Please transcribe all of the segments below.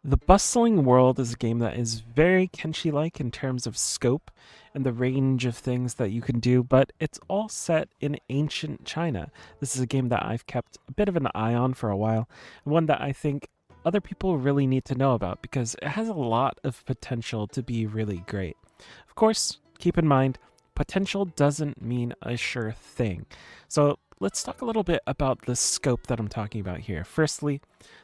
The Bustling World is a game that is very Kenshi-like in terms of scope and the range of things that you can do, but it's all set in ancient China. This is a game that I've kept a bit of an eye on for a while, and one that I think other people really need to know about because it has a lot of potential to be really great. Of course, keep in mind, potential doesn't mean a sure thing. So let's talk a little bit about the scope that I'm talking about here. Firstly,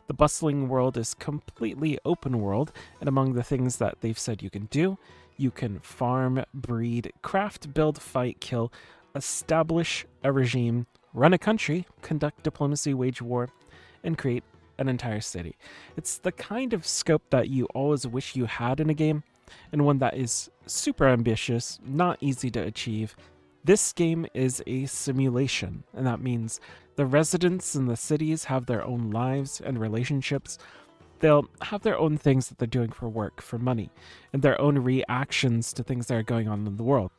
the Bustling World is completely open world, and among the things that they've said you can do, you can farm, breed, craft, build, fight, kill, establish a regime, run a country, conduct diplomacy, wage war, and create an entire city. It's the kind of scope that you always wish you had in a game, and one that is super ambitious, not easy to achieve. This game is a simulation, and that means the residents in the cities have their own lives and relationships. They'll have their own things that they're doing for work, for money, and their own reactions to things that are going on in the world.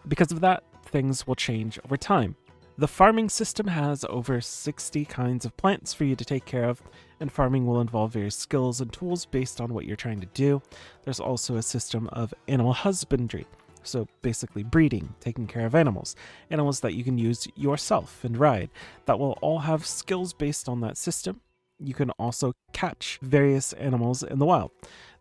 Because of that, things will change over time. The farming system has over 60 kinds of plants for you to take care of, and farming will involve various skills and tools based on what you're trying to do. There's also a system of animal husbandry, so basically breeding, taking care of animals that you can use yourself and ride, that will all have skills based on that system. You can also catch various animals in the wild.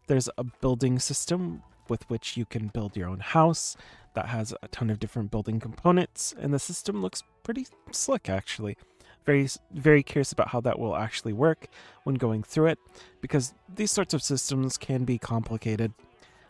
There's a building system with which you can build your own house that has a ton of different building components, and the system looks pretty slick actually. Very curious about how that will actually work when going through it, because these sorts of systems can be complicated.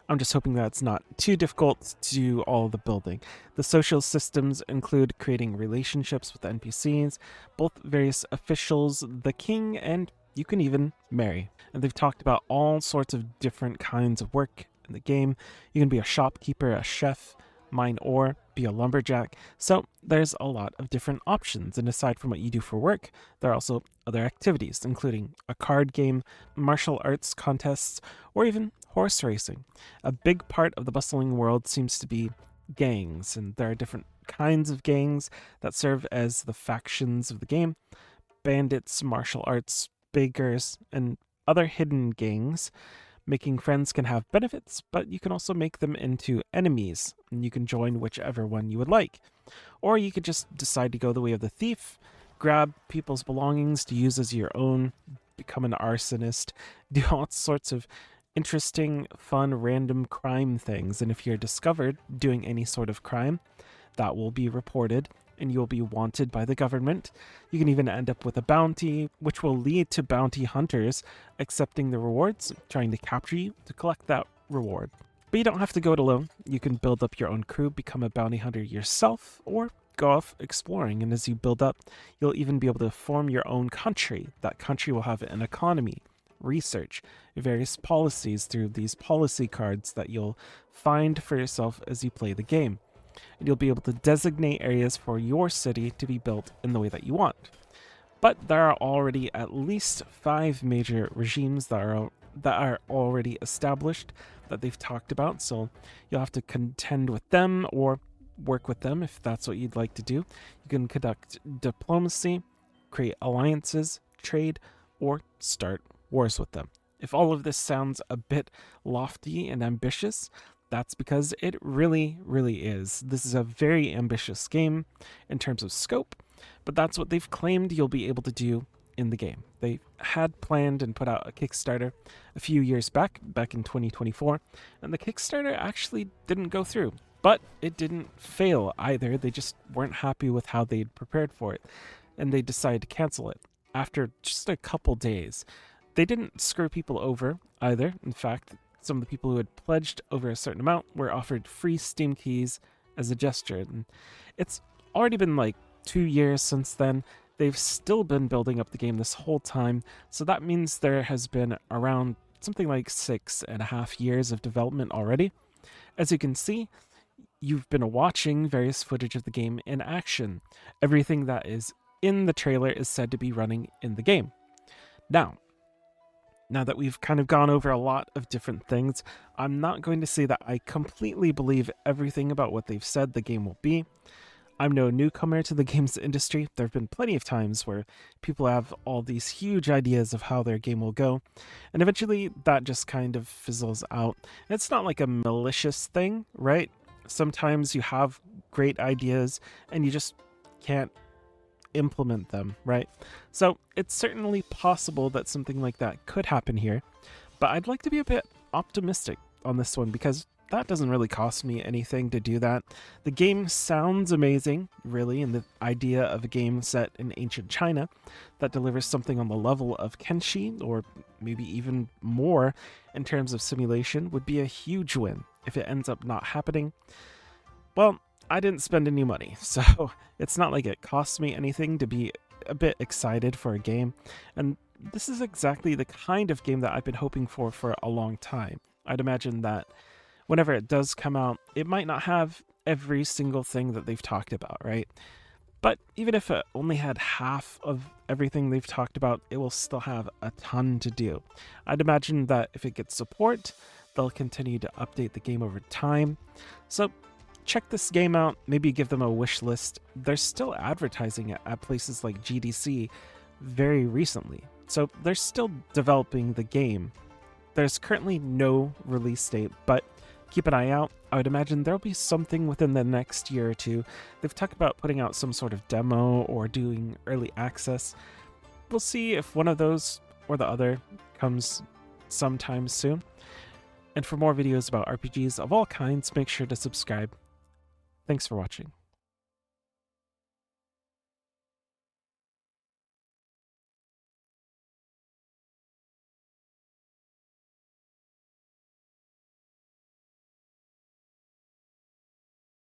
I'm just hoping that it's not too difficult to do all the building. The social systems include creating relationships with NPCs, both various officials, the king, and you can even marry. And they've talked about all sorts of different kinds of work in the game. You can be a shopkeeper, a chef, mine ore, be a lumberjack. So there's a lot of different options. And aside from what you do for work, there are also other activities, including a card game, martial arts contests, or even horse racing. A big part of the Bustling World seems to be gangs, and there are different kinds of gangs that serve as the factions of the game: bandits, martial arts, beggars, and other hidden gangs. Making friends can have benefits, but you can also make them into enemies, and you can join whichever one you would like. Or you could just decide to go the way of the thief, grab people's belongings to use as your own, become an arsonist, do all sorts of interesting, fun, random crime things. And if you're discovered doing any sort of crime, that will be reported and you'll be wanted by the government. You can even end up with a bounty, which will lead to bounty hunters accepting the rewards, trying to capture you to collect that reward. But you don't have to go it alone. You can build up your own crew, become a bounty hunter yourself, or go off exploring. And as you build up, you'll even be able to form your own country. That country will have an economy, research, various policies through these policy cards that you'll find for yourself as you play the game. And you'll be able to designate areas for your city to be built in the way that you want. But there are already at least 5 major regimes that are already established that they've talked about, so you'll have to contend with them or work with them if that's what you'd like to do. You can conduct diplomacy, create alliances, trade, or start wars with them. If all of this sounds a bit lofty and ambitious, that's because it really, really is. This is a very ambitious game in terms of scope, but that's what they've claimed you'll be able to do in the game. They had planned and put out a Kickstarter a few years back in 2024, and the Kickstarter actually didn't go through. But it didn't fail either. They just weren't happy with how they'd prepared for it, and they decided to cancel it after just a couple days. They didn't screw people over either. In fact, some of the people who had pledged over a certain amount were offered free Steam keys as a gesture. And it's already been like 2 years since then. They've still been building up the game this whole time, so that means there has been around something like 6.5 years of development already. As you can see, you've been watching various footage of the game in action. Everything that is in the trailer is said to be running in the game. Now that we've kind of gone over a lot of different things, I'm not going to say that I completely believe everything about what they've said the game will be. I'm no newcomer to the games industry. There have been plenty of times where people have all these huge ideas of how their game will go, and eventually that just kind of fizzles out. It's not like a malicious thing, right? Sometimes you have great ideas and you just can't implement them, right? So it's certainly possible that something like that could happen here, but I'd like to be a bit optimistic on this one because that doesn't really cost me anything to do that. The game sounds amazing, really, and the idea of a game set in ancient China that delivers something on the level of Kenshi, or maybe even more in terms of simulation, would be a huge win. If it ends up not happening, well, I didn't spend any money, so it's not like it costs me anything to be a bit excited for a game, and this is exactly the kind of game that I've been hoping for a long time. I'd imagine that whenever it does come out, it might not have every single thing that they've talked about, right? But even if it only had half of everything they've talked about, it will still have a ton to do. I'd imagine that if it gets support, they'll continue to update the game over time. So check this game out, maybe give them a wish list. They're still advertising it at places like GDC very recently, so they're still developing the game. There's currently no release date, but keep an eye out. I would imagine there'll be something within the next year or two. They've talked about putting out some sort of demo or doing early access. We'll see if one of those or the other comes sometime soon. And for more videos about RPGs of all kinds, make sure to subscribe. Thanks for watching.